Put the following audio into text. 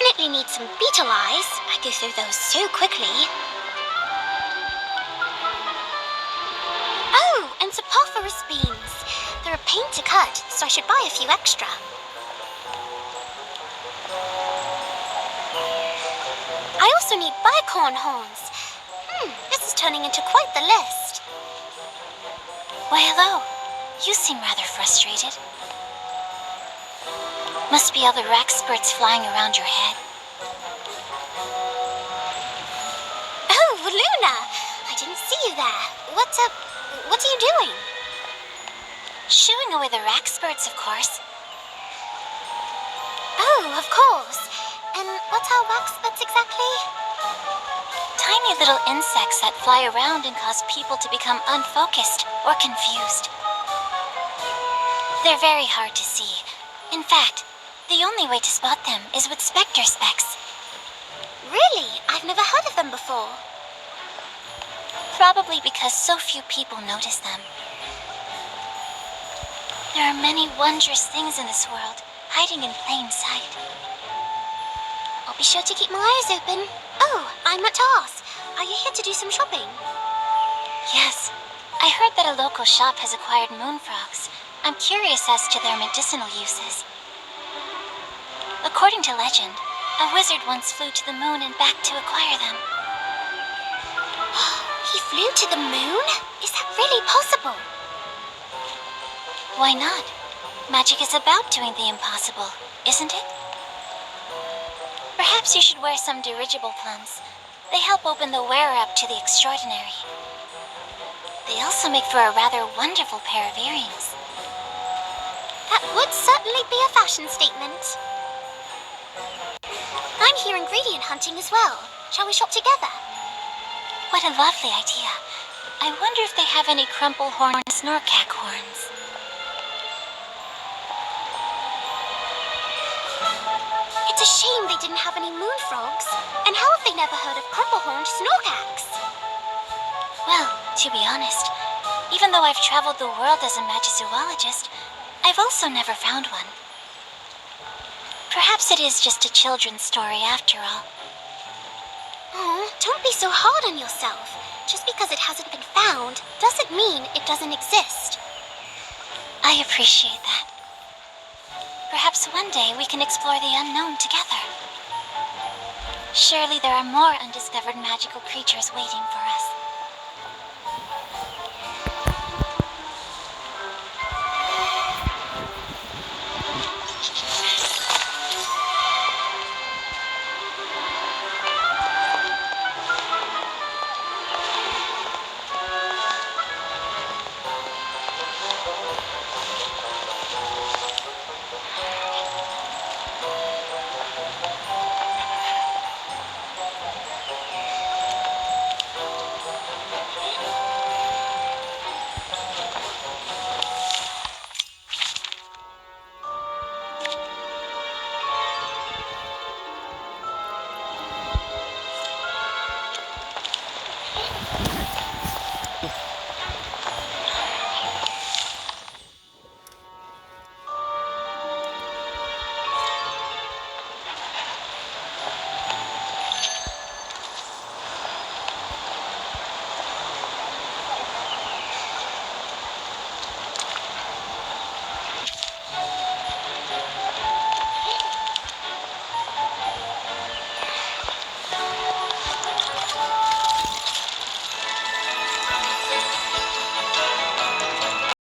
definitely need some beetle eyes. I go through those so quickly. Oh, and Sapophoros beans. They're a pain to cut, so I should buy a few extra. I also need bicorn horns. This is turning into quite the list. Why, hello. You seem rather frustrated. Must be all the rack spurts flying around your head. Oh, Luna! I didn't see you there. What are you doing? Shooing away the rack spurts, of course. Oh, of course. And what are wax spurts exactly? Tiny little insects that fly around and cause people to become unfocused or confused. They're very hard to see. In fact, the only way to spot them is with Spectre specs. Really? I've never heard of them before. Probably because so few people notice them. There are many wondrous things in this world, hiding in plain sight. I'll be sure to keep my eyes open. Oh, I meant to ask. Are you here to do some shopping? Yes. I heard that a local shop has acquired moon frogs. I'm curious as to their medicinal uses. According to legend, a wizard once flew to the moon and back to acquire them. He flew to the moon? Is that really possible? Why not? Magic is about doing the impossible, isn't it? Perhaps you should wear some dirigible plums. They help open the wearer up to the extraordinary. They also make for a rather wonderful pair of earrings. That would certainly be a fashion statement. I'm here ingredient hunting as well. Shall we shop together? What a lovely idea. I wonder if they have any crumple horn snorkack horns. It's a shame they didn't have any moon frogs. And how have they never heard of crumple-horned snorkacks? Well, to be honest, even though I've traveled the world as a magizoologist, I've also never found one. Perhaps it is just a children's story after all. Oh, don't be so hard on yourself. Just because it hasn't been found doesn't mean it doesn't exist. I appreciate that. Perhaps one day we can explore the unknown together. Surely there are more undiscovered magical creatures waiting for us.